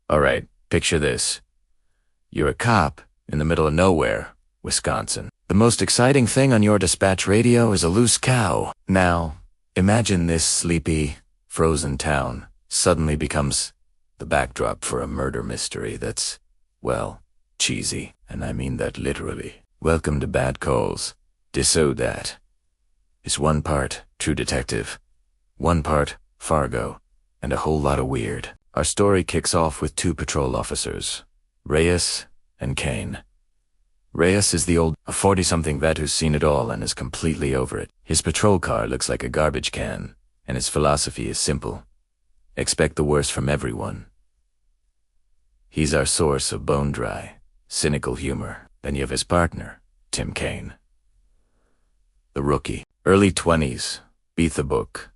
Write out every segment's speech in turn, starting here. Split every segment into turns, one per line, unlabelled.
Alright, picture this. You're a cop in the middle of nowhere, Wisconsin. The most exciting thing on your dispatch radio is a loose cow. Now, imagine this sleepy, frozen town suddenly becomes the backdrop for a murder mystery that's, well, cheesy. And I mean that literally. Welcome to Bad Calls. That is one part True Detective, one part Fargo, and a whole lot of weird. Our story kicks off with two patrol officers, Reyes and Kane. Reyes is the old, 40-something vet who's seen it all and is completely over it. His patrol car looks like a garbage can, and his philosophy is simple. Expect the worst from everyone. He's our source of bone-dry, cynical humor. Then you have his partner, Tim Kane. The rookie, early 20s, beat the book,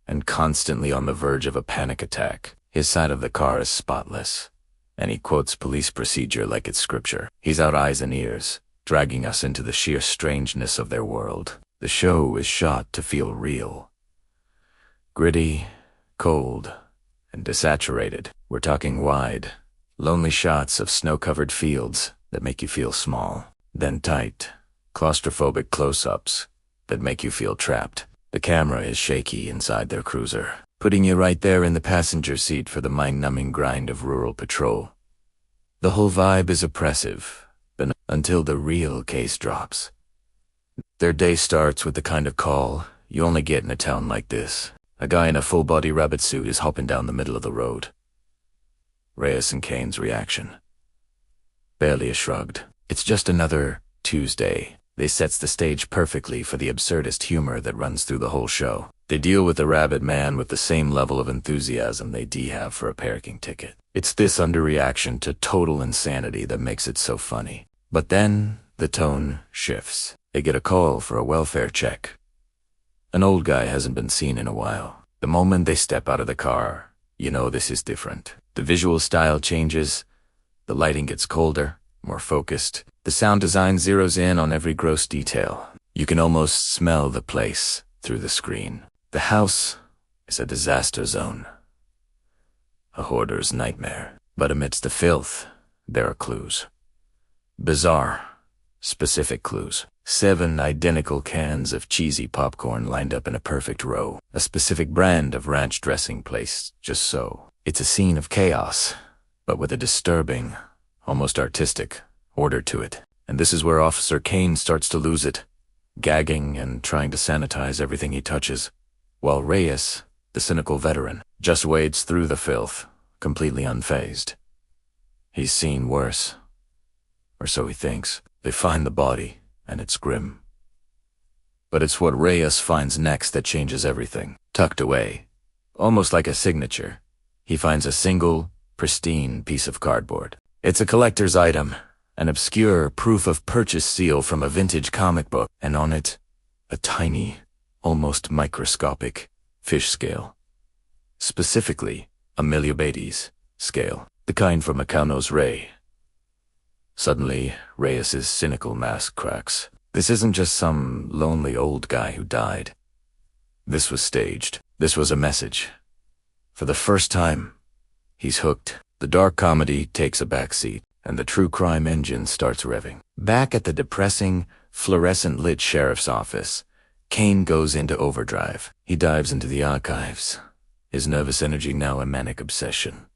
and constantly on the verge of a panic attack. His side of the car is spotless, and he quotes police procedure like it's scripture. He's out eyes and ears, dragging us into the sheer strangeness of their world. The show is shot to feel real. Gritty, cold, and desaturated. We're talking wide, lonely shots of snow-covered fields that make you feel small, then tight, claustrophobic close-ups that make you feel trapped. The camera is shaky inside their cruiser, putting you right there in the passenger seat for the mind-numbing grind of rural patrol. The whole vibe is oppressive, but until the real case drops. Their day starts with the kind of call you only get in a town like this. A guy in a full-body rabbit suit is hopping down the middle of the road. Reyes and Kane's reaction. Barely a shrugged. It's just another Tuesday. This sets the stage perfectly for the absurdist humor that runs through the whole show. They deal with the rabbit man with the same level of enthusiasm they have for a parking ticket. It's this underreaction to total insanity that makes it so funny. But then the tone shifts. They get a call for a welfare check. An old guy hasn't been seen in a while. The moment they step out of the car, you know this is different. The visual style changes. The lighting gets colder, more focused. The sound design zeroes in on every gross detail. You can almost smell the place through the screen. The house is a disaster zone. A hoarder's nightmare. But amidst the filth, there are clues. Bizarre, specific clues. 7 identical cans of cheesy popcorn lined up in a perfect row. A specific brand of ranch dressing placed just so. It's a scene of chaos, but with a disturbing, almost artistic, order to it. And this is where Officer Kane starts to lose it, gagging and trying to sanitize everything he touches, while Reyes, the cynical veteran, just wades through the filth, completely unfazed. He's seen worse, or so he thinks. They find the body, and it's grim. But it's what Reyes finds next that changes everything. Tucked away, almost like a signature, he finds a single, pristine piece of cardboard. It's a collector's item, an obscure proof of purchase seal from a vintage comic book, and on it, a tiny, almost microscopic fish scale. Specifically, a Milliobades scale, the kind from Meccano's Ray. Suddenly, Reyes's cynical mask cracks. This isn't just some lonely old guy who died. This was staged. This was a message. For the first time, he's hooked. The dark comedy takes a backseat, and the true crime engine starts revving. Back at the depressing, fluorescent-lit sheriff's office, Kane goes into overdrive. He dives into the archives, his nervous energy now a manic obsession.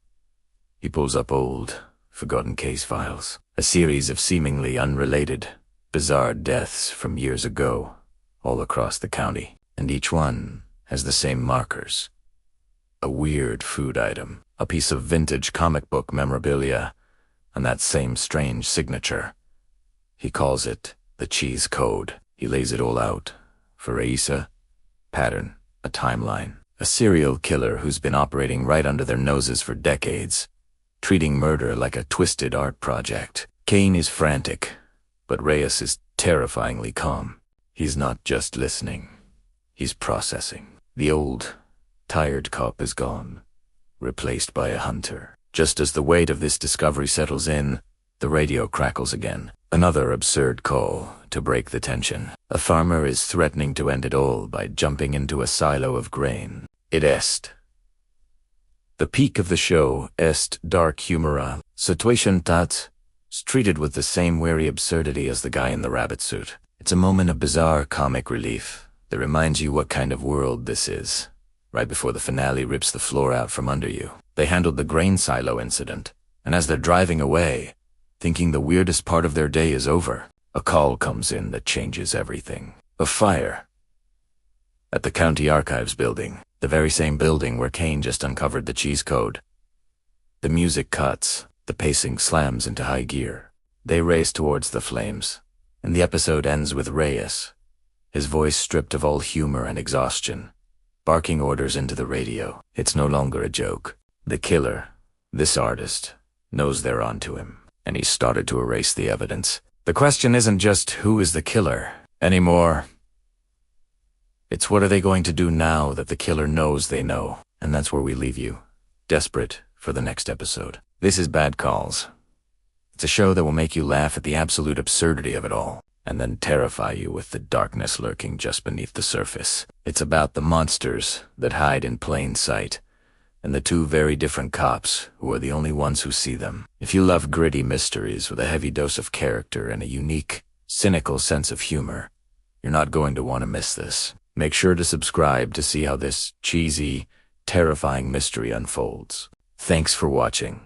He pulls up old, forgotten case files, a series of seemingly unrelated, bizarre deaths from years ago, all across the county, and each one has the same markers. A weird food item, a piece of vintage comic book memorabilia, and that same strange signature. He calls it the cheese code. He lays it all out. For Raisa, pattern, a timeline. A serial killer who's been operating right under their noses for decades, treating murder like a twisted art project. Kane is frantic, but Reyes is terrifyingly calm. He's not just listening. He's processing. The old, tired cop is gone, replaced by a hunter. Just as the weight of this discovery settles in, the radio crackles again. Another absurd call to break the tension. A farmer is threatening to end it all by jumping into a silo of grain. Id est. The peak of the show, est dark humora, situation tat, is treated with the same wary absurdity as the guy in the rabbit suit. It's a moment of bizarre comic relief that reminds you what kind of world this is, right before the finale rips the floor out from under you. They handled the grain silo incident, and as they're driving away, thinking the weirdest part of their day is over, a call comes in that changes everything. A fire at the county archives building, the very same building where Kane just uncovered the cheese code. The music cuts, the pacing slams into high gear. They race towards the flames, and the episode ends with Reyes, his voice stripped of all humor and exhaustion, barking orders into the radio. It's no longer a joke. The killer, this artist, knows they're onto him, and he's started to erase the evidence. The question isn't just who is the killer anymore. It's what are they going to do now that the killer knows they know? And that's where we leave you, desperate for the next episode. This is Bad Calls. It's a show that will make you laugh at the absolute absurdity of it all, and then terrify you with the darkness lurking just beneath the surface. It's about the monsters that hide in plain sight, and the two very different cops who are the only ones who see them. If you love gritty mysteries with a heavy dose of character and a unique, cynical sense of humor, you're not going to want to miss this. Make sure to subscribe to see how this cheesy, terrifying mystery unfolds. Thanks for watching.